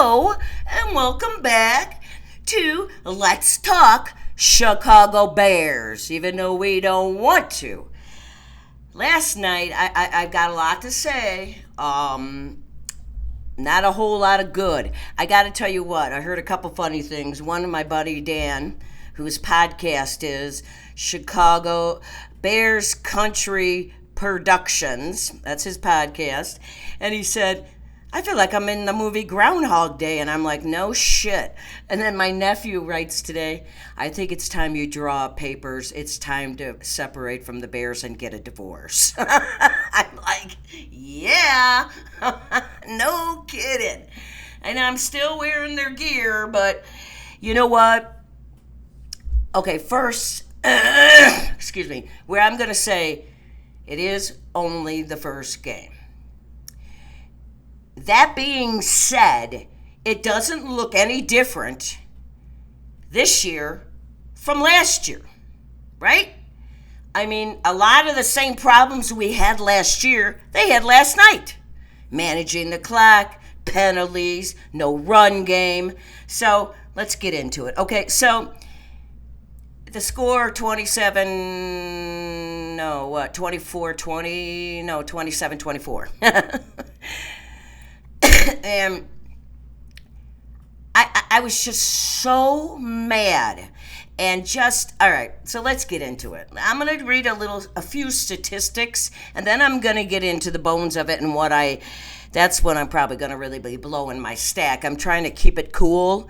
Hello, and welcome back to Let's Talk Chicago Bears, even though we don't want to. Last night, I got a lot to say. Not a whole lot of good. I got to tell you what, I heard a couple funny things. One of my buddy Dan, whose podcast is Chicago Bears Country Productions. That's his podcast. And he said, I feel like I'm in the movie Groundhog Day. And I'm like, no shit. And then my nephew writes today, I think it's time you draw up papers. It's time to separate from the Bears and get a divorce. I'm like, yeah, no kidding. And I'm still wearing their gear, but you know what? Okay, first, excuse me, where I'm going to say it is only the first game. That being said, it doesn't look any different this year from last year, right? I mean, a lot of the same problems we had last year, they had last night. Managing the clock, penalties, no run game. So let's get into it. Okay, so the score 27-24. And I was just so mad. And just, all right, so let's get into it. I'm going to read a few statistics, and then I'm going to get into the bones of it and that's when I'm probably going to really be blowing my stack. I'm trying to keep it cool.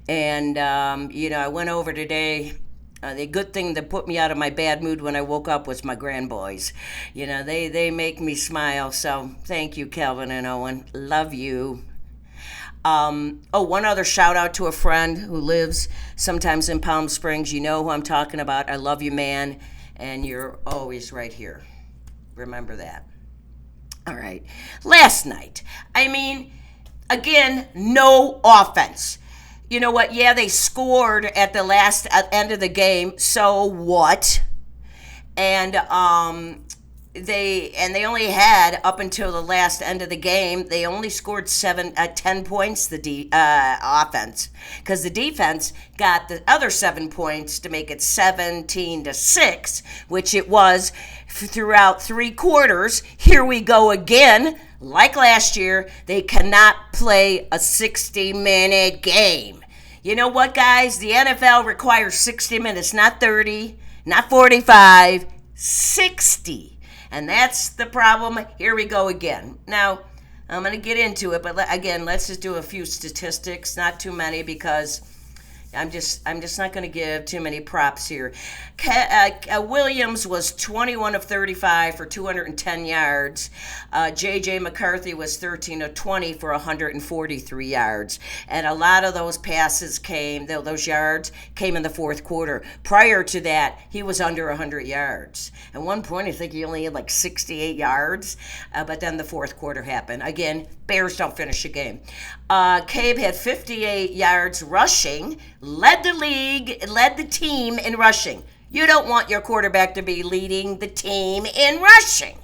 And, I went over today. The good thing that put me out of my bad mood when I woke up was my grandboys. They make me smile, so thank you, Calvin and Owen. Love you. One other shout out to a friend who lives sometimes in Palm Springs. You know who I'm talking about. I love you, man, and you're always right here. Remember that. All right. Last night, again, no offense. You know what? Yeah, they scored at the end of the game. So what? And they only had up until the last end of the game. They only scored 10 points. The offense, because the defense got the other 7 points to make it 17-6, which it was throughout 3 quarters. Here we go again. Like last year, they cannot play a 60-minute game. You know what, guys? The NFL requires 60 minutes, not 30, not 45, 60. And that's the problem. Here we go again. Now, I'm going to get into it, but again, let's just do a few statistics, not too many, because I'm just not going to give too many props here. Williams was 21 of 35 for 210 yards. J.J. McCarthy was 13 of 20 for 143 yards. And a lot of those passes those yards came in the fourth quarter. Prior to that, he was under 100 yards. At one point, I think he only had like 68 yards, but then the fourth quarter happened. Again, Bears don't finish a game. Cabe had 58 yards rushing, led the team in rushing. You don't want your quarterback to be leading the team in rushing.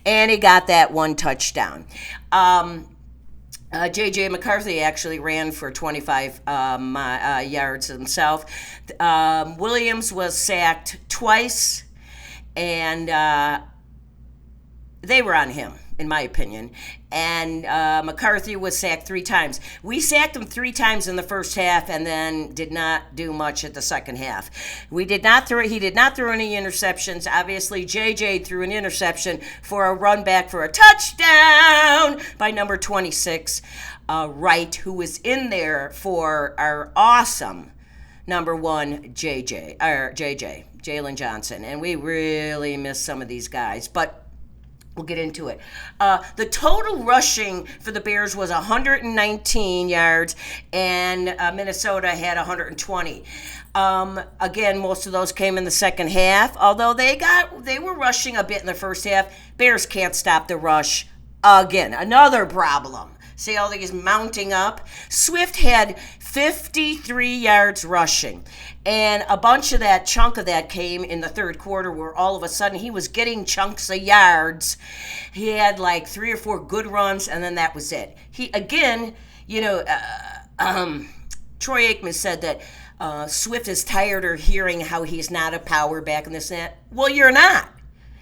And he got that one touchdown. J.J. McCarthy actually ran for 25 yards himself. Williams was sacked twice, and they were on him, in my opinion. And McCarthy was sacked 3 times. We sacked him 3 times in the first half and then did not do much at the second half. He did not throw any interceptions. Obviously, JJ threw an interception for a run back for a touchdown by number 26, Wright, who was in there for our awesome number 1, JJ, Jalen Johnson. And we really miss some of these guys. But we'll get into it. The total rushing for the Bears was 119 yards, and Minnesota had 120. Again, most of those came in the second half, although they were rushing a bit in the first half. Bears can't stop the rush. Again, another problem. See all these mounting up? Swift had 53 yards rushing. And a chunk of that came in the third quarter, where all of a sudden he was getting chunks of yards. He had like 3 or 4 good runs, and then that was it. He, again, you know, Troy Aikman said that Swift is tired of hearing how he's not a power back and this and that. Well, you're not.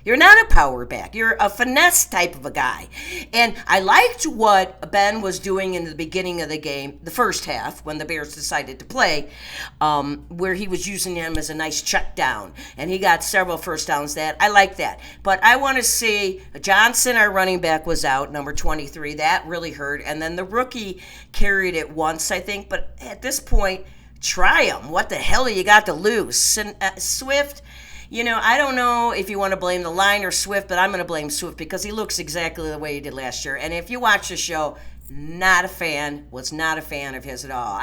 You're not a power back. You're a finesse type of a guy. And I liked what Ben was doing in the beginning of the game, the first half, when the Bears decided to play, where he was using him as a nice check down. And he got several first downs. I like that. But I want to see Johnson, our running back, was out, number 23. That really hurt. And then the rookie carried it once, I think. But at this point, try him. What the hell you got to lose? And, Swift... I don't know if you want to blame the line or Swift, but I'm going to blame Swift because he looks exactly the way he did last year. And if you watch the show, was not a fan of his at all.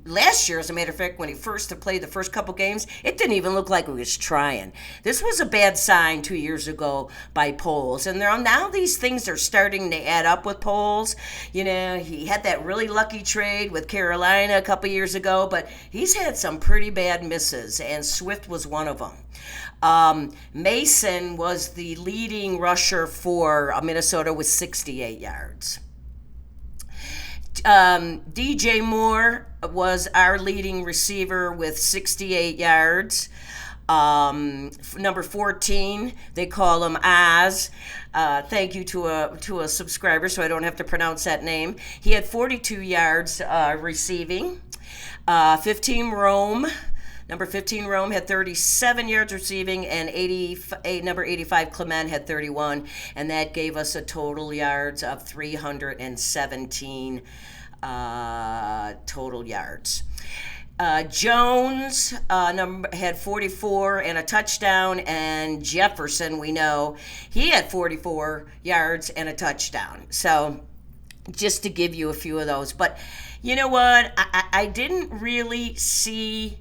Last year, as a matter of fact, when he first played the first couple games, it didn't even look like he was trying. This was a bad sign 2 years ago by polls. And now these things are starting to add up with polls. He had that really lucky trade with Carolina a couple years ago, but he's had some pretty bad misses, and Swift was one of them. Mason was the leading rusher for Minnesota with 68 yards. DJ Moore was our leading receiver with 68 yards. Number 14, they call him Oz. Thank you to a subscriber, so I don't have to pronounce that name. He had 42 yards receiving. 15 Rome. Number 15, Rome, had 37 yards receiving, and number 85, Clement, had 31, and that gave us a total yards of 317 total yards. Jones had 44 and a touchdown, and Jefferson, we know, he had 44 yards and a touchdown. So just to give you a few of those. But you know what? I didn't really see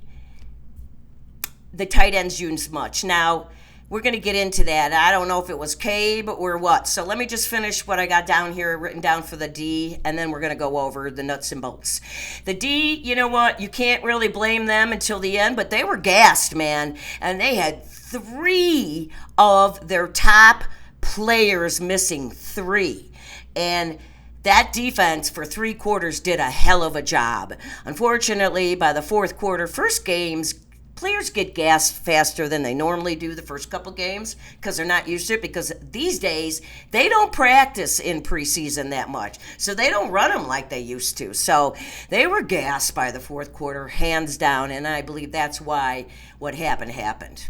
the tight ends used much. Now, we're going to get into that. I don't know if it was Cabe or what. So let me just finish what I got down here written down for the D, and then we're going to go over the nuts and bolts. The D, you know what? You can't really blame them until the end, but they were gassed, man. And they had 3 of their top players missing, 3. And that defense for 3 quarters did a hell of a job. Unfortunately, by the fourth quarter, first games, players get gassed faster than they normally do the first couple games because they're not used to it, because these days they don't practice in preseason that much. So they don't run them like they used to. So they were gassed by the fourth quarter, hands down, and I believe that's why what happened.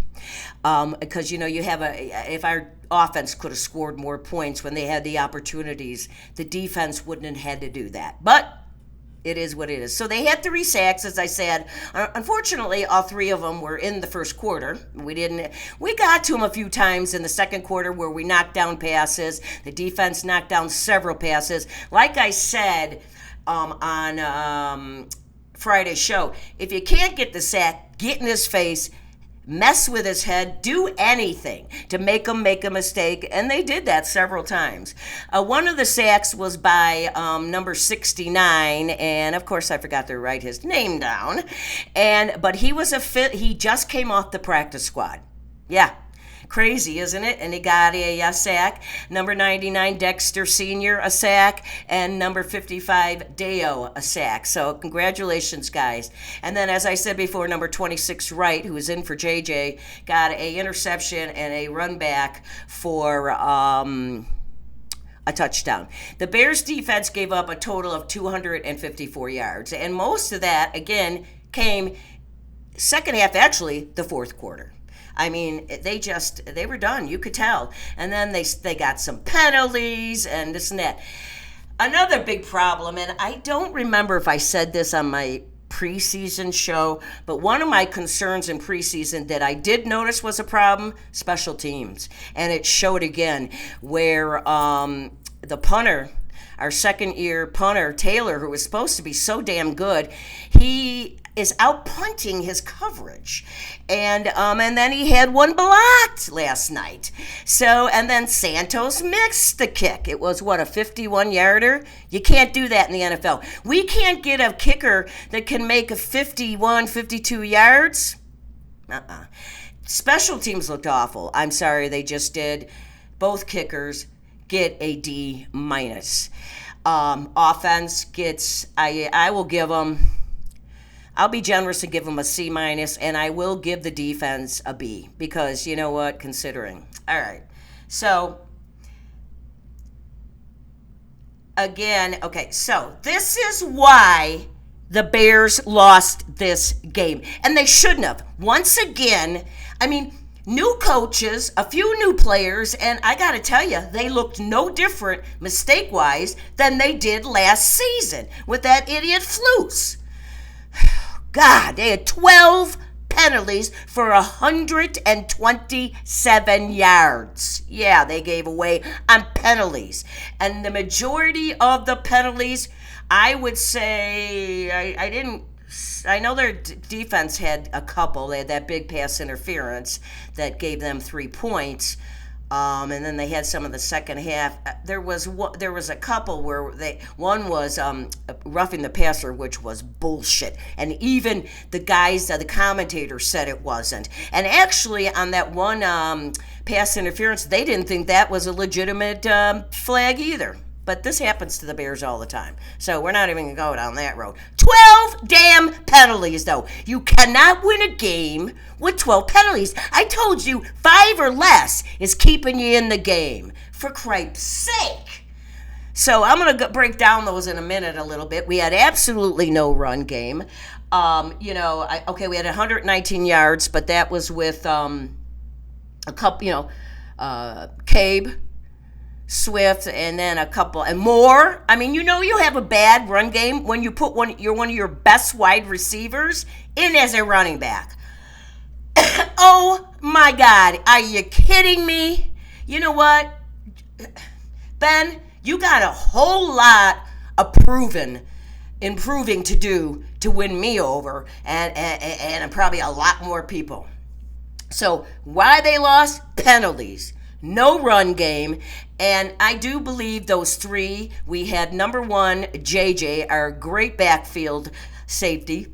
Because, if our offense could have scored more points when they had the opportunities, the defense wouldn't have had to do that. But it is what it is. So they had 3 sacks, as I said. Unfortunately, all 3 of them were in the first quarter. We got to them a few times in the second quarter where we knocked down passes. The defense knocked down several passes. Like I said on Friday's show, if you can't get the sack, get in his face, mess with his head, do anything to make him make a mistake, and they did that several times. One of the sacks was by number 69, and of course I forgot to write his name down. But he was he just came off the practice squad. Yeah. Crazy, isn't it? And he got a sack. Number 99, Dexter Sr., a sack. And number 55, Deo, a sack. So congratulations, guys. And then, as I said before, number 26, Wright, who was in for JJ, got a interception and a run back for a touchdown. The Bears defense gave up a total of 254 yards. And most of that, again, came second half, actually, the fourth quarter. I mean, they were done. You could tell. And then they got some penalties and this and that. Another big problem, and I don't remember if I said this on my preseason show, but one of my concerns in preseason that I did notice was a problem, special teams. And it showed again where the punter, our second-year punter, Taylor, who was supposed to be so damn good, he is out punting his coverage. And then he had one blocked last night. And then Santos missed the kick. It was, a 51-yarder? You can't do that in the NFL. We can't get a kicker that can make a 51, 52 yards. Special teams looked awful. I'm sorry, they just did. Both kickers get a D-. offense gets, I will give them, I'll be generous and give them a C minus, and I will give the defense a B because you know what, considering. All right. So, again, okay, so this is why the Bears lost this game. And they shouldn't have. Once again, I mean, new coaches, a few new players, and I got to tell you, they looked no different mistake-wise than they did last season with that idiot Flus. God, they had 12 penalties for 127 yards. Yeah, they gave away on penalties. And the majority of the penalties, I would say, I know their defense had a couple. They had that big pass interference that gave them 3 points. And then they had some of the second half. There was a couple where one was roughing the passer, which was bullshit. And even the guys, the commentators said it wasn't. And actually, on that one pass interference, they didn't think that was a legitimate flag either. But this happens to the Bears all the time. So we're not even going to go down that road. 12 damn penalties, though. You cannot win a game with 12 penalties. I told you 5 or less is keeping you in the game. For Christ's sake. So I'm going to break down those in a minute a little bit. We had absolutely no run game. We had 119 yards, but that was with a couple, Cabe, Swift, and then a couple and more. I mean, you have a bad run game when you put one of your best wide receivers in as a running back. Oh my God, are you kidding me? You know what, Ben? You got a whole lot of improving to do to win me over, and probably a lot more people. So why they lost? Penalties. No run game, and I do believe those 3. We had number 1, JJ, our great backfield safety.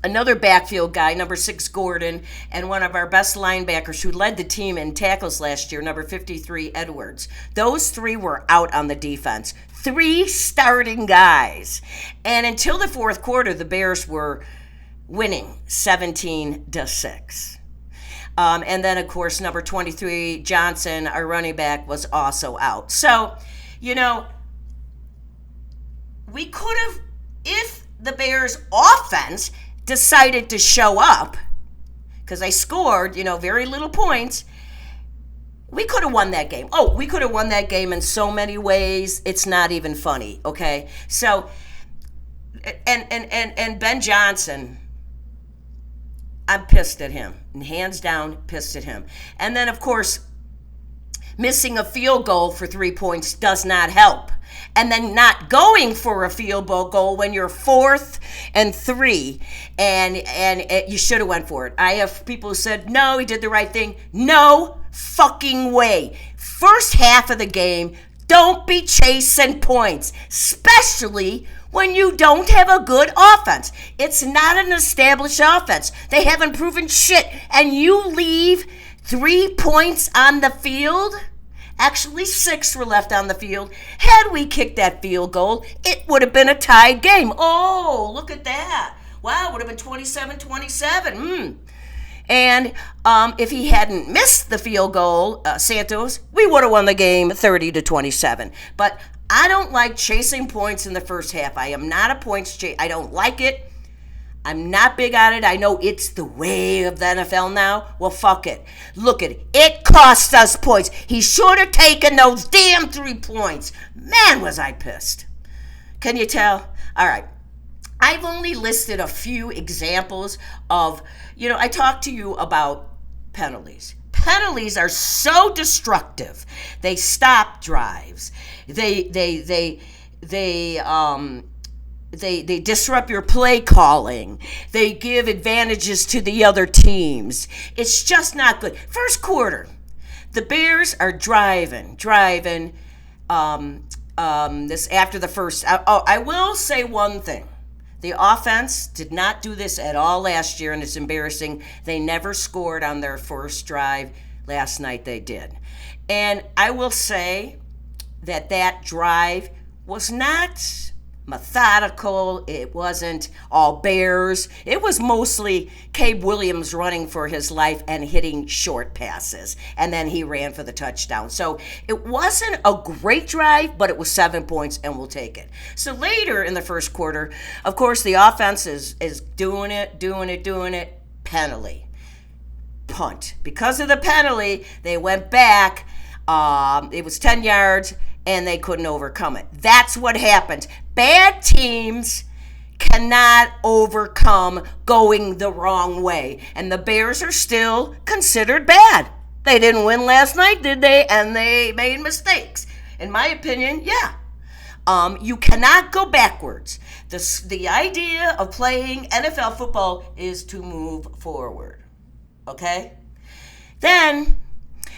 Another backfield guy, number 6, Gordon, and one of our best linebackers who led the team in tackles last year, number 53, Edwards. Those 3 were out on the defense. 3 starting guys. And until the fourth quarter, the Bears were winning 17-6. And then, of course, number 23, Johnson, our running back, was also out. So, we could have, if the Bears' offense decided to show up, because they scored, very little points, we could have won that game. Oh, we could have won that game in so many ways, it's not even funny, okay? So, and Ben Johnson, I'm pissed at him. And hands down, pissed at him. And then, of course, missing a field goal for 3 points does not help. And then not going for a field goal when you're 4th and 3, and you should have went for it. I have people who said, no, he did the right thing. No fucking way. First half of the game, don't be chasing points, especially when you don't have a good offense. It's not an established offense. They haven't proven shit. And you leave 3 points on the field? Actually, 6 were left on the field. Had we kicked that field goal, it would have been a tied game. Oh, look at that. Wow, it would have been 27-27. And if he hadn't missed the field goal, Santos, we would have won the game 30-27. But I don't like chasing points in the first half. I am not a points chase. I don't like it. I'm not big on it. I know it's the way of the NFL now. Well, fuck it. Look at it. It cost us points. He should have taken those damn 3 points. Man, was I pissed. Can you tell? All right. I've only listed a few examples of, I talked to you about penalties. Penalties are so destructive. They stop drives. They disrupt your play calling. They give advantages to the other teams. It's just not good. First quarter, the Bears are driving. This after the first. I will say one thing. The offense did not do this at all last year, and it's embarrassing. They never scored on their first drive. Last night they did. And I will say that drive was not methodical. It wasn't all Bears. It was mostly Cabe Williams running for his life and hitting short passes. And then he ran for the touchdown. So it wasn't a great drive, but it was 7 points, and we'll take it. So later in the first quarter, of course, the offense is doing it. Penalty. Punt. Because of the penalty, they went back. It was 10 yards, and they couldn't overcome it. That's what happens. Bad teams cannot overcome going the wrong way. And the Bears are still considered bad. They didn't win last night, did they? And they made mistakes. In my opinion, yeah. You cannot go backwards. The idea of playing NFL football is to move forward. Okay? Then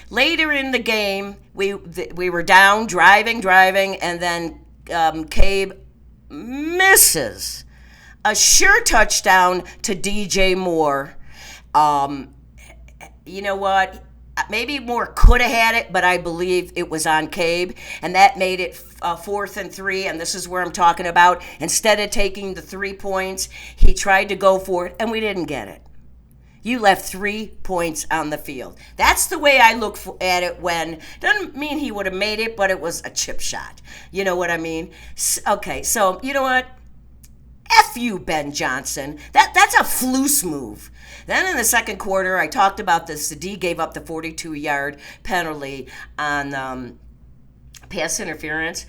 later in the game, we were down, driving, and then Cabe misses a sure touchdown to DJ Moore. You know what? Maybe Moore could have had it, but I believe it was on Cabe, and that made it 4th and 3, and this is where I'm talking about. Instead of taking the 3 points, he tried to go for it, and we didn't get it. You left 3 points on the field. That's the way I look at it when, doesn't mean he would have made it, but it was a chip shot. You know what I mean? Okay, so you know what? F you, Ben Johnson. That's a floose move. Then in the second quarter, I talked about this. The D gave up the 42-yard penalty on pass interference,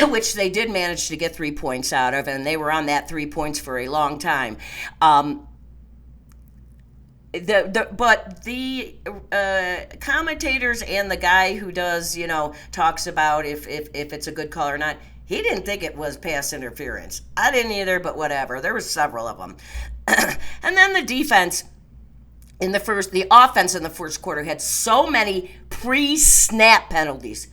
which they did manage to get 3 points out of, and they were on that 3 points for a long time. But the commentators and the guy who does, talks about if it's a good call or not, he didn't think it was pass interference. I didn't either, but whatever. There were several of them. And then the defense the offense in the first quarter had so many pre-snap penalties.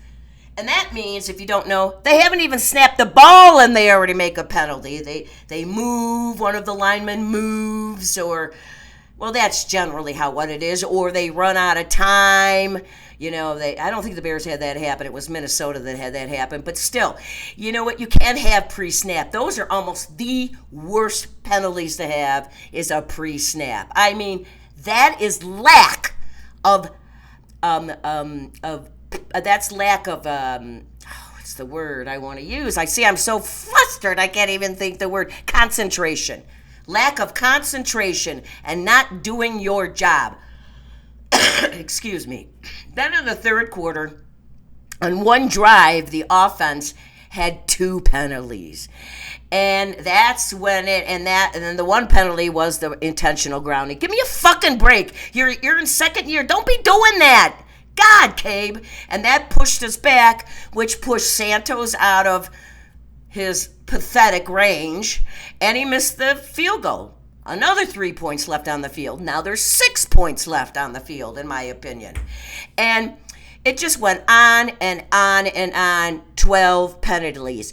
And that means, if you don't know, they haven't even snapped the ball and they already make a penalty. They move, one of the linemen moves, or... Well, that's generally what it is. Or they run out of time. I don't think the Bears had that happen. It was Minnesota that had that happen. But still, you know what? You can't have pre-snap. Those are almost the worst penalties to have, is a pre-snap. I mean, that is lack of what's the word I want to use? I'm so flustered I can't even think the word. Concentration. Lack of concentration and not doing your job. Excuse me. Then in the third quarter, on one drive, the offense had 2 penalties. And that's when and then the one penalty was the intentional grounding. Give me a fucking break. You're in second year. Don't be doing that. God, Cabe. And that pushed us back, which pushed Santos out of his pathetic range, and he missed the field goal. Another 3 points left on the field. Now there's 6 points left on the field, in my opinion. And it just went on and on and on. 12 penalties.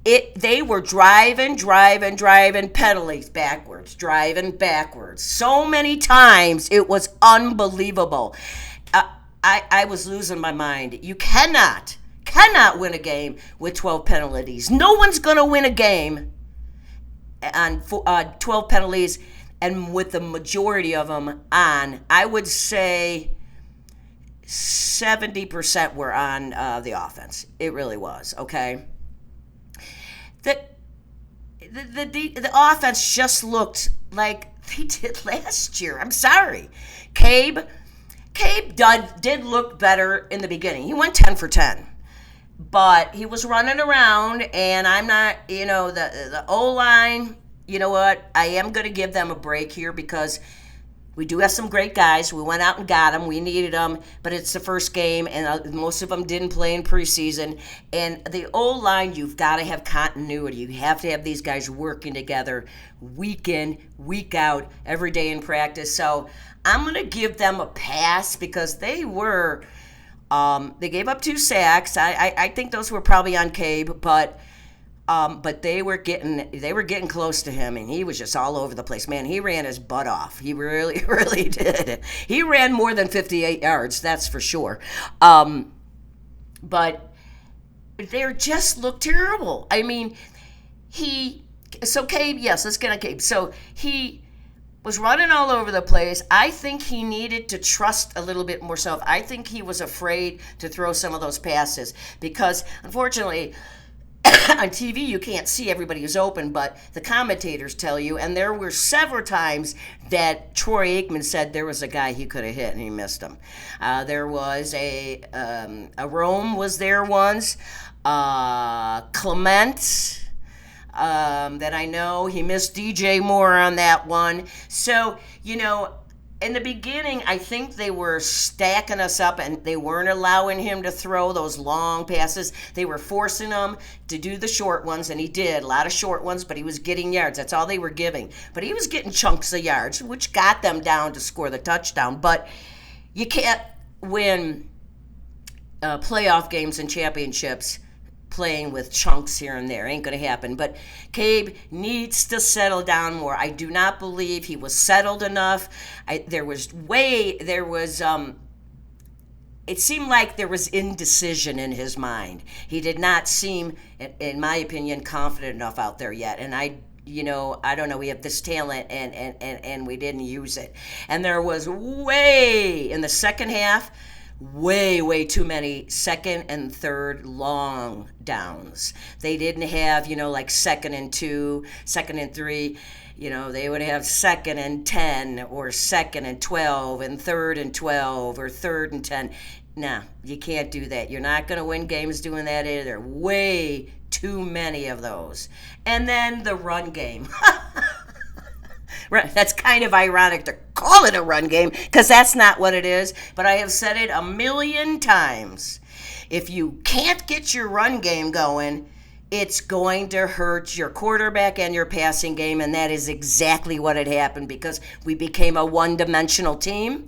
They were driving penalties backwards, driving backwards. So many times, it was unbelievable. I was losing my mind. You cannot win a game with 12 penalties. No one's going to win a game on 12 penalties, and with the majority of them on. I would say 70% were on the offense. It really was, okay? The offense just looked like they did last year. I'm sorry. Cabe did look better in the beginning. He went 10 for 10. But he was running around, and I'm not, the O-line, you know what? I am going to give them a break here because we do have some great guys. We went out and got them. We needed them, but it's the first game, and most of them didn't play in preseason. And the O-line, you've got to have continuity. You have to have these guys working together week in, week out, every day in practice. So I'm going to give them a pass because they were... they gave up 2 sacks. I think those were probably on Cabe, but they were getting close to him, and he was just all over the place. Man, he ran his butt off. He really, really did. He ran more than 58 yards, that's for sure. But they just look terrible. I mean, Cabe, yes, let's get on Cabe. So he was running all over the place. I think he needed to trust a little bit more self. I think he was afraid to throw some of those passes because, unfortunately, on TV you can't see everybody who's open, but the commentators tell you, and there were several times that Troy Aikman said there was a guy he could have hit and he missed him. There was a Rome was there once, Clement, that I know he missed DJ Moore on that one. So, in the beginning, I think they were stacking us up and they weren't allowing him to throw those long passes. They were forcing him to do the short ones, and he did a lot of short ones, but he was getting yards. That's all they were giving. But he was getting chunks of yards, which got them down to score the touchdown. But you can't win playoff games and championships playing with chunks here and there. Ain't going to happen. But Cabe needs to settle down more. I do not believe he was settled enough. It seemed like there was indecision in his mind. He did not seem, in my opinion, confident enough out there yet. And I don't know, we have this talent and we didn't use it. And there was in the second half, way too many second and third long downs. They didn't have, like 2nd and 2, 2nd and 3. They would have 2nd and 10 or 2nd and 12 and 3rd and 12 or 3rd and 10. Nah, you can't do that. You're not going to win games doing that either. Way too many of those. And then the run game. Right, that's kind of ironic to call it a run game because that's not what it is. But I have said it a million times. If you can't get your run game going, it's going to hurt your quarterback and your passing game. And that is exactly what had happened because we became a one-dimensional team.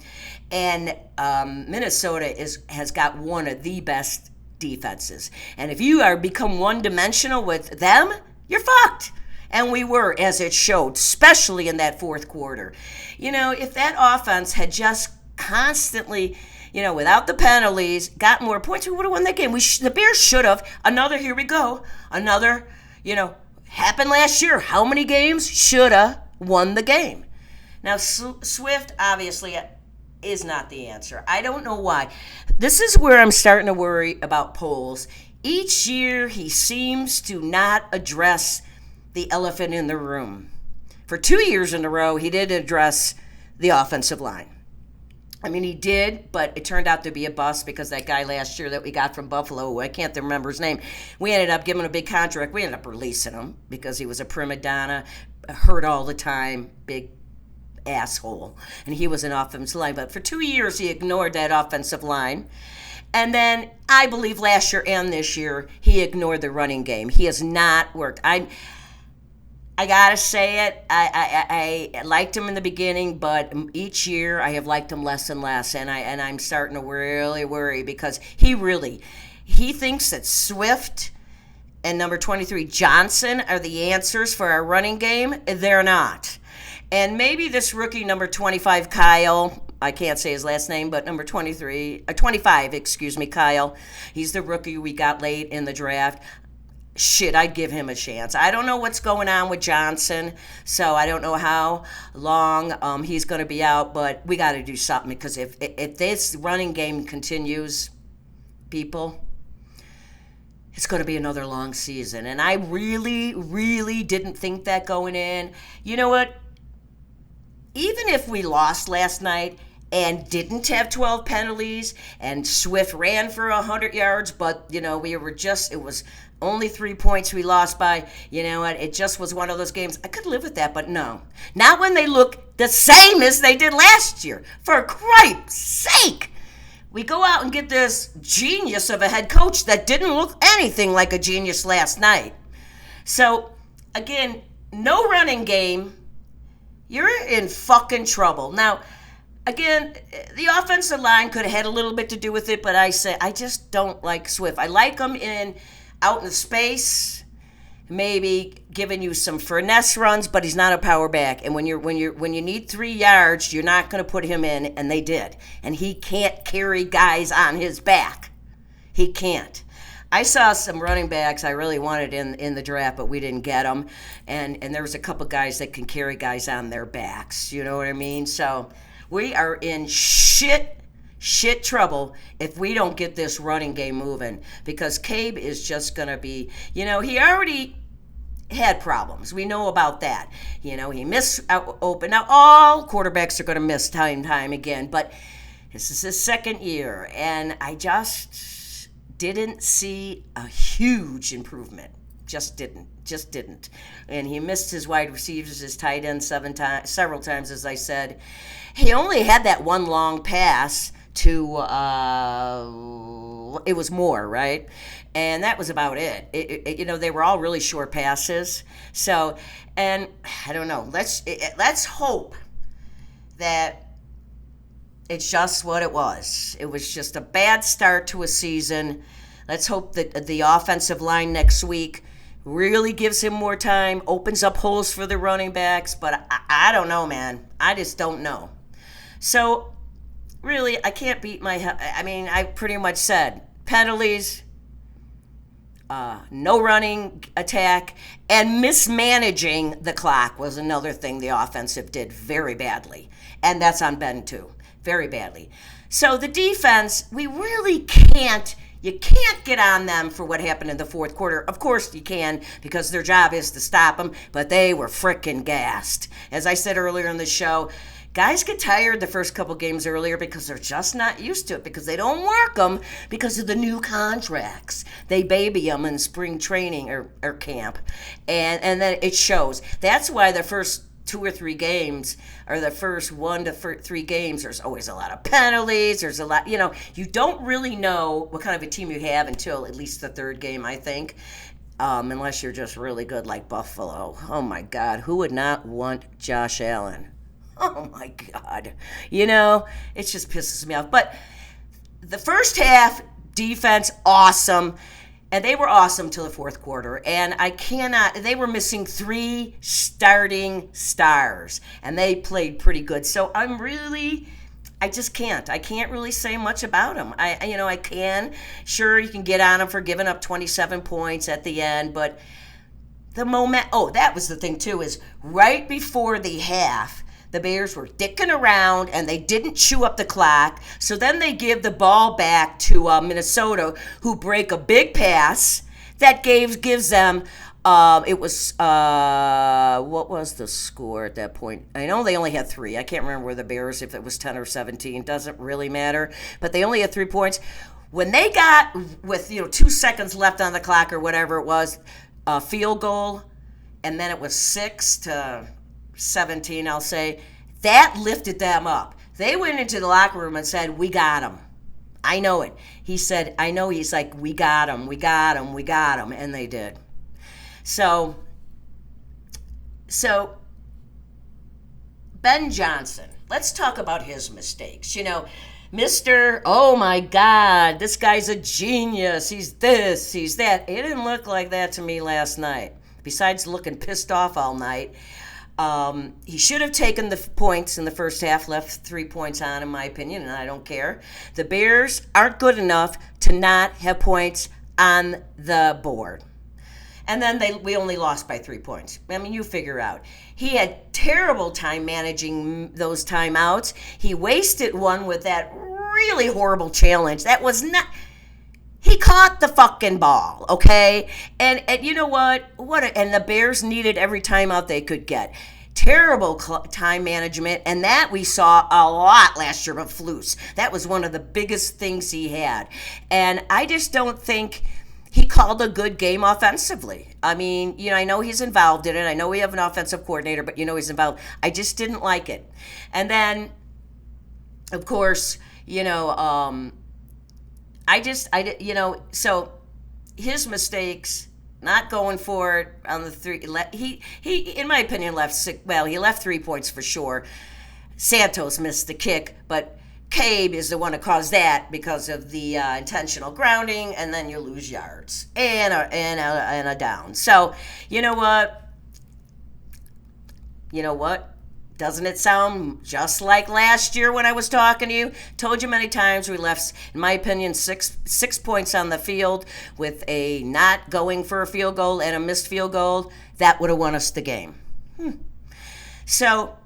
And Minnesota has got one of the best defenses. And if you become one-dimensional with them, you're fucked. And we were, as it showed, especially in that fourth quarter. If that offense had just constantly, without the penalties, got more points, we would have won that game. The Bears should have. Here we go. Another, happened last year. How many games? Should have won the game. Now, Swift, obviously, is not the answer. I don't know why. This is where I'm starting to worry about Poles. Each year, he seems to not address the elephant in the room. For 2 years in a row, he did address the offensive line. I mean, he did, but it turned out to be a bust because that guy last year that we got from Buffalo, I can't remember his name, we ended up giving him a big contract. We ended up releasing him because he was a prima donna, hurt all the time, big asshole. And he was an offensive line. But for 2 years, he ignored that offensive line. And then I believe last year and this year, he ignored the running game. He has not worked. I gotta say it, I liked him in the beginning, but each year I have liked him less and less, and I'm starting to really worry because he thinks that Swift and number 23 Johnson are the answers for our running game. They're not. And maybe this rookie number 25 Kyle, I can't say his last name, but number 25, Kyle, he's the rookie we got late in the draft. Shit, I'd give him a chance. I don't know what's going on with Johnson, so I don't know how long he's going to be out, but we got to do something because if this running game continues, people, it's going to be another long season. And I really, really didn't think that going in. You know what? Even if we lost last night and didn't have 12 penalties and Swift ran for 100 yards, but, it was only 3 points we lost by. You know what? It just was one of those games. I could live with that, but no. Not when they look the same as they did last year. For Christ's sake. We go out and get this genius of a head coach that didn't look anything like a genius last night. So, again, no running game. You're in fucking trouble. Now, again, the offensive line could have had a little bit to do with it, but I just don't like Swift. I like him out in space, maybe giving you some finesse runs, but he's not a power back. And when you need 3 yards, you're not going to put him in, and they did. And he can't carry guys on his back. He can't. I saw some running backs I really wanted in the draft, but we didn't get them. And there was a couple guys that can carry guys on their backs. You know what I mean? So we are in shit trouble if we don't get this running game moving, because Cabe is just going to be, he already had problems. We know about that. He missed open. Now, all quarterbacks are going to miss time again, but this is his second year, and I just didn't see a huge improvement. Just didn't. And he missed his wide receivers, his tight end several times, as I said. He only had that one long pass to, it was Moore, right? And that was about it. They were all really short passes. So, and I don't know. Let's hope that it's just what it was. It was just a bad start to a season. Let's hope that the offensive line next week really gives him more time, opens up holes for the running backs. But I don't know, man. I just don't know. So, really, I can't beat my head. I mean, I pretty much said penalties, no running attack, and mismanaging the clock was another thing the offensive did very badly. And that's on Ben, too. Very badly. So the defense, we really can't get on them for what happened in the fourth quarter. Of course you can, because their job is to stop them, but they were frickin' gassed. As I said earlier in the show, guys get tired the first couple games earlier because they're just not used to it, because they don't work them because of the new contracts. They baby them in spring training or camp, and then it shows. That's why the first 2 or 3 games, or the first 1 to 3 games, there's always a lot of penalties. There's a lot, you don't really know what kind of a team you have until at least the third game, I think. Unless you're just really good like Buffalo. Oh my God, who would not want Josh Allen? Oh my God. It just pisses me off. But the first half, defense, awesome. And they were awesome till the fourth quarter. And they were missing 3 starting stars. And they played pretty good. So I can't really say much about them. I can. Sure, you can get on them for giving up 27 points at the end. But the moment, that was the thing too, is right before the half, the Bears were dicking around, and they didn't chew up the clock. So then they give the ball back to Minnesota, who break a big pass that gives them. It was what was the score at that point? I know they only had 3. I can't remember where the Bears, if it was 10 or 17, doesn't really matter. But they only had 3 points. When they got with 2 seconds left on the clock or whatever it was, a field goal, and then it was 6-17, I'll say, that lifted them up. They went into the locker room and said, "We got him." I know it. He said, I know, he's like, "We got him, we got him, we got him," and they did. So Ben Johnson, let's talk about his mistakes. Mr. Oh my God, this guy's a genius. He's this, he's that. It didn't look like that to me last night. Besides looking pissed off all night. He should have taken the points in the first half, left 3 points on, in my opinion, and I don't care. The Bears aren't good enough to not have points on the board. And then we only lost by 3 points. I mean, you figure out. He had terrible time managing those timeouts. He wasted one with that really horrible challenge. That was not... He caught the fucking ball, okay? And you know what? And the Bears needed every timeout they could get. Terrible time management, and that we saw a lot last year with Flus. That was one of the biggest things he had. And I just don't think he called a good game offensively. I mean, I know he's involved in it. I know we have an offensive coordinator, but he's involved. I just didn't like it. And then, of course, so his mistakes, not going for it on the 3. He in my opinion, left 6. Well, he left 3 points for sure. Santos missed the kick, but Cabe is the one who caused that because of the intentional grounding, and then you lose yards and a down. So, you know what? Doesn't it sound just like last year when I was talking to you? Told you many times we left, in my opinion, six points on the field with a not going for a field goal and a missed field goal. That would have won us the game. So,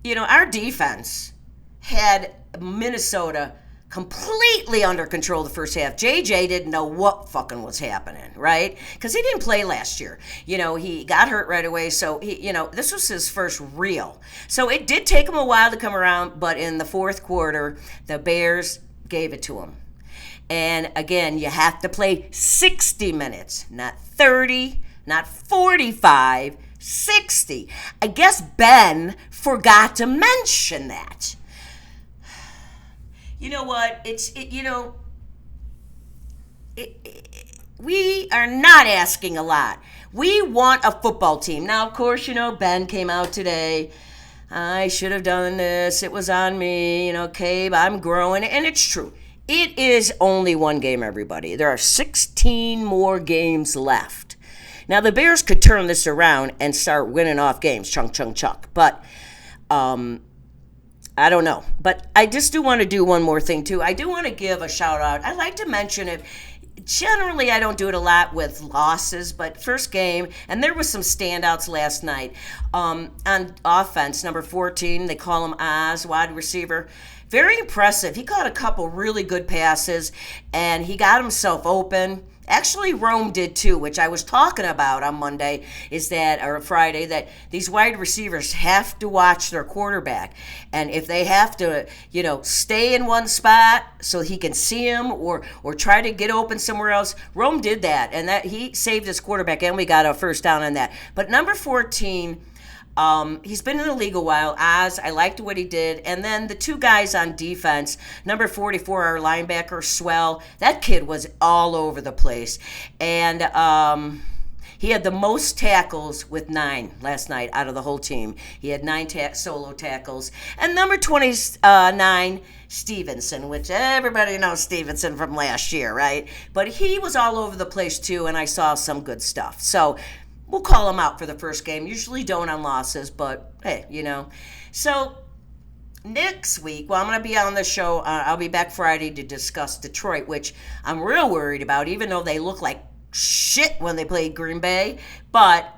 our defense had Minnesota completely under control the first half. JJ didn't know what fucking was happening, right? Because he didn't play last year. He got hurt right away, so this was his first real. So it did take him a while to come around, but in the fourth quarter, the Bears gave it to him. And again, you have to play 60 minutes, not 30, not 45, 60. I guess Ben forgot to mention that. You know what? We are not asking a lot. We want a football team. Now, of course, Ben came out today. I should have done this. It was on me. Cabe, I'm growing. And it's true. It is only one game, everybody. There are 16 more games left. Now, the Bears could turn this around and start winning off games. Chunk, chunk, chunk. But, I don't know. But I just do want to do one more thing, too. I do want to give a shout out. I like to mention it. Generally, I don't do it a lot with losses, but first game, and there was some standouts last night. On offense, number 14, they call him Oz, wide receiver. Very impressive. He caught a couple really good passes, and he got himself open. Actually, Rome did too, which I was talking about on Friday, that these wide receivers have to watch their quarterback. And if they have to, stay in one spot so he can see him or try to get open somewhere else, Rome did that. And that he saved his quarterback, and we got a first down on that. But number 14, he's been in the league a while. Oz, I liked what he did. And then the two guys on defense, number 44, our linebacker, Swell. That kid was all over the place. And he had the most tackles with 9 last night out of the whole team. He had 9 solo tackles. And number 29, Stevenson, which everybody knows Stevenson from last year, right? But he was all over the place too, and I saw some good stuff. So we'll call him out for the first game. Usually don't on losses, but hey, So next week, I'm going to be on the show. I'll be back Friday to discuss Detroit, which I'm real worried about, even though they look like shit when they played Green Bay. But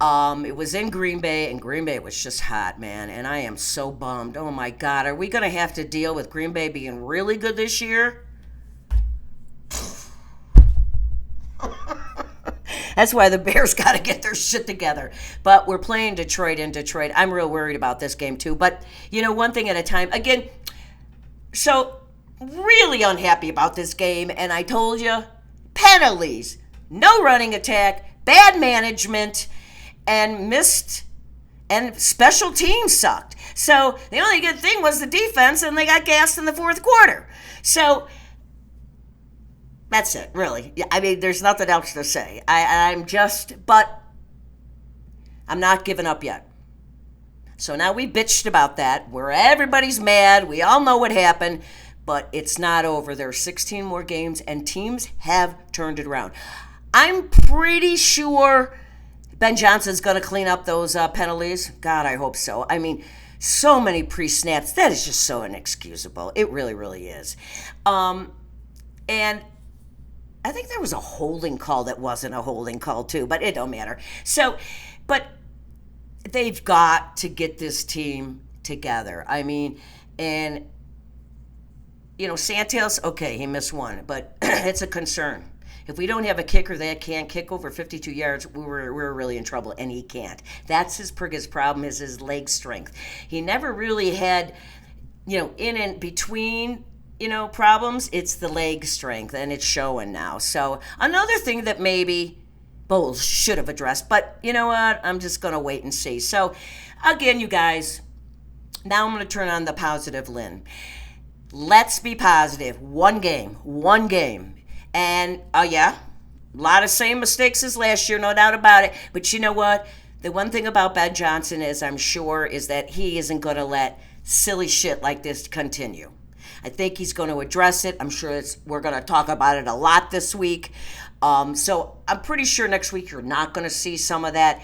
it was in Green Bay, and Green Bay was just hot, man. And I am so bummed. Oh, my God. Are we going to have to deal with Green Bay being really good this year? That's why the Bears got to get their shit together. But we're playing Detroit in Detroit. I'm real worried about this game, too. But, one thing at a time. Again, so really unhappy about this game. And I told you, penalties, no running attack, bad management, and special teams sucked. So the only good thing was the defense, and they got gassed in the fourth quarter. So that's it, really. I mean, there's nothing else to say. But I'm not giving up yet. So now we bitched about that, where everybody's mad. We all know what happened, but it's not over. There are 16 more games, and teams have turned it around. I'm pretty sure Ben Johnson's going to clean up those penalties. God, I hope so. I mean, so many pre-snaps. That is just so inexcusable. It really, really is. And I think there was a holding call that wasn't a holding call too, but it don't matter. So, but they've got to get this team together. I mean, and, Santos, okay, he missed one, but it's a concern. If we don't have a kicker that can kick over 52 yards, we're really in trouble, and he can't. That's his biggest problem, is his leg strength. He never really had, in and between problems. It's the leg strength, and it's showing now. So another thing that maybe Bowles should have addressed, but you know what? I'm just going to wait and see. So again, you guys, now I'm going to turn on the positive Lynn. Let's be positive. One game. And, a lot of same mistakes as last year, no doubt about it. But you know what? The one thing about Ben Johnson is that he isn't going to let silly shit like this continue. I think he's going to address it. I'm sure we're going to talk about it a lot this week. So I'm pretty sure next week you're not going to see some of that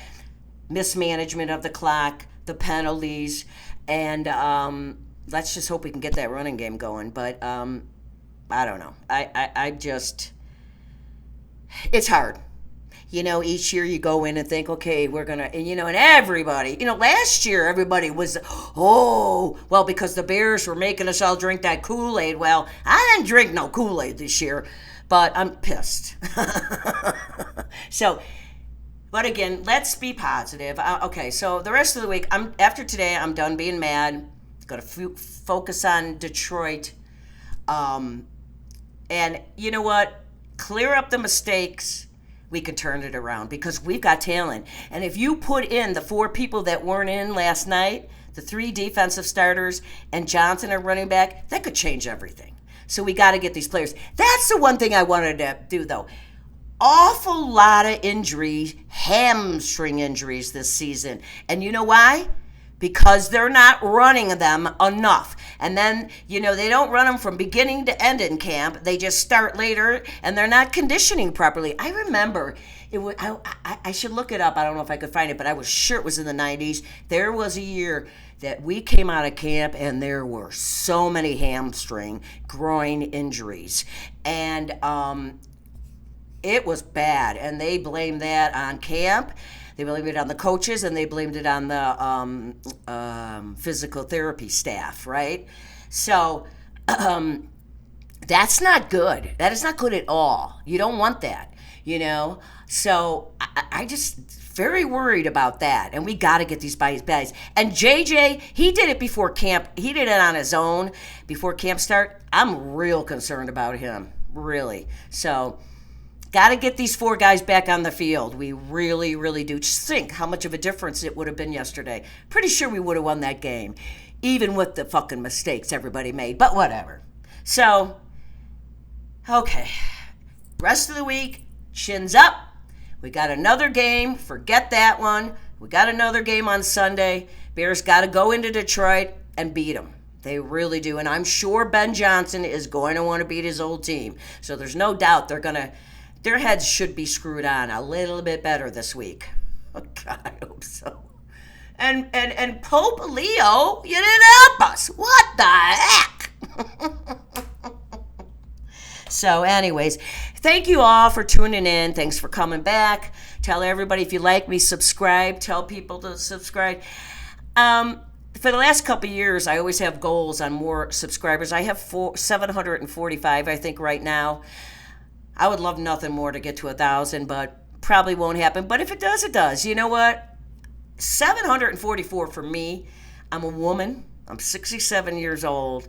mismanagement of the clock, the penalties, and let's just hope we can get that running game going. But I don't know. I just, it's hard. Each year you go in and think, okay, we're going to, and everybody, last year everybody was, oh, well, because the Bears were making us all drink that Kool-Aid. Well, I didn't drink no Kool-Aid this year, but I'm pissed. So, but again, let's be positive. Okay, so the rest of the week, after today, I'm done being mad. Going to focus on Detroit. And you know what? Clear up the mistakes. We can turn it around because we've got talent. And if you put in the 4 people that weren't in last night, the 3 defensive starters, and Johnson at running back, that could change everything. So we got to get these players. That's the one thing I wanted to do, though. Awful lot of injuries, hamstring injuries this season. And you know why? Because they're not running them enough. And then, they don't run them from beginning to end in camp. They just start later, and they're not conditioning properly. I remember, I should look it up. I don't know if I could find it, but I was sure it was in the 90s. There was a year that we came out of camp, and there were so many hamstring, groin injuries. And it was bad, and they blamed that on camp. They blamed it on the coaches, and they blamed it on the physical therapy staff, right? So that's not good. That is not good at all. You don't want that, So I just very worried about that, and we got to get these guys. And JJ, he did it before camp. He did it on his own before camp start. I'm real concerned about him, really. So got to get these 4 guys back on the field. We really, really do. Just think how much of a difference it would have been yesterday. Pretty sure we would have won that game, even with the fucking mistakes everybody made, but whatever. So, okay. Rest of the week, chins up. We got another game. Forget that one. We got another game on Sunday. Bears got to go into Detroit and beat them. They really do. And I'm sure Ben Johnson is going to want to beat his old team. So there's no doubt their heads should be screwed on a little bit better this week. Oh, God, I hope so. And Pope Leo, you didn't help us. What the heck? So anyways, thank you all for tuning in. Thanks for coming back. Tell everybody if you like me, subscribe. Tell people to subscribe. For the last couple of years, I always have goals on more subscribers. I have 745, I think, right now. I would love nothing more to get to 1,000, but probably won't happen. But if it does, it does. You know what? 744 for me. I'm a woman. I'm 67 years old.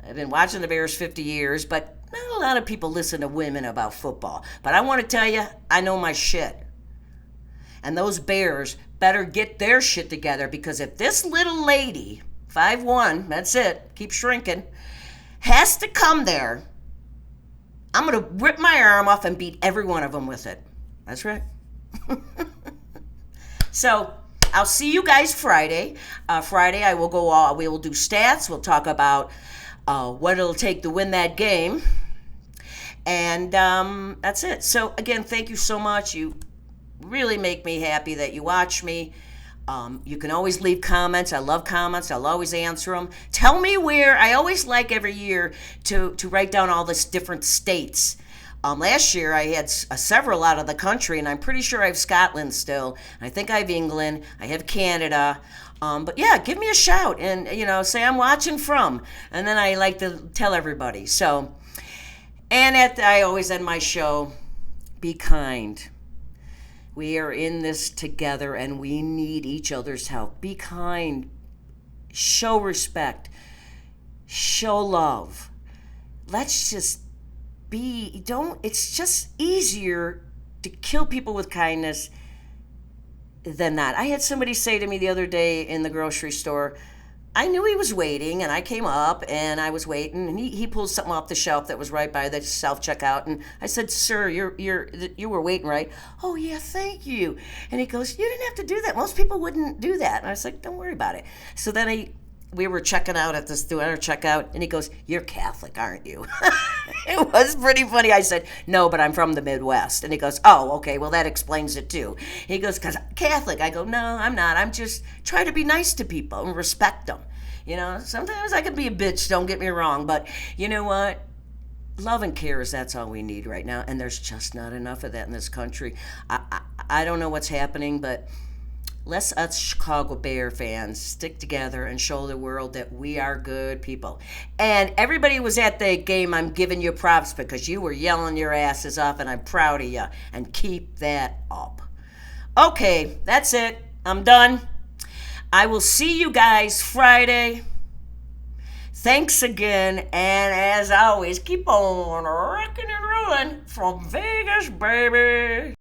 I've been watching the Bears 50 years, but not a lot of people listen to women about football. But I want to tell you, I know my shit. And those Bears better get their shit together, because if this little lady, 5'1", that's it, keep shrinking, has to come there, I'm going to rip my arm off and beat every one of them with it. That's right. So I'll see you guys Friday. Friday we will do stats. We'll talk about what it'll take to win that game. And that's it. So again, thank you so much. You really make me happy that you watch me. You can always leave comments. I love comments. I'll always answer them. Tell me where. I always like every year to write down all this different states. Last year I had several out of the country, and I'm pretty sure I have Scotland still. I think I have England. I have Canada. But yeah, give me a shout and say I'm watching from. And then I like to tell everybody. So, and I always end my show, be kind. We are in this together, and we need each other's help. Be kind. Show respect. Show love. Let's just it's just easier to kill people with kindness than that. I had somebody say to me the other day in the grocery store, I knew he was waiting, and I came up, and I was waiting, and he pulled something off the shelf that was right by the self-checkout, and I said, sir, you were waiting, right? Oh, yeah, thank you. And he goes, you didn't have to do that. Most people wouldn't do that. And I was like, don't worry about it. So then we were checking out at this theater checkout, and he goes, "You're Catholic, aren't you?" It was pretty funny. I said, "No, but I'm from the Midwest." And he goes, "Oh, okay, well, that explains it too." He goes, "'Cause Catholic." I go, "No, I'm not. I'm just trying to be nice to people and respect them. Sometimes I can be a bitch, don't get me wrong, but you know what? Love and care is that's all we need right now, and there's just not enough of that in this country. I don't know what's happening, but let's us Chicago Bear fans stick together and show the world that we are good people. And everybody who was at the game, I'm giving you props because you were yelling your asses off, and I'm proud of you. And keep that up. Okay, that's it. I'm done. I will see you guys Friday. Thanks again, and as always, keep on rocking and rolling from Vegas, baby.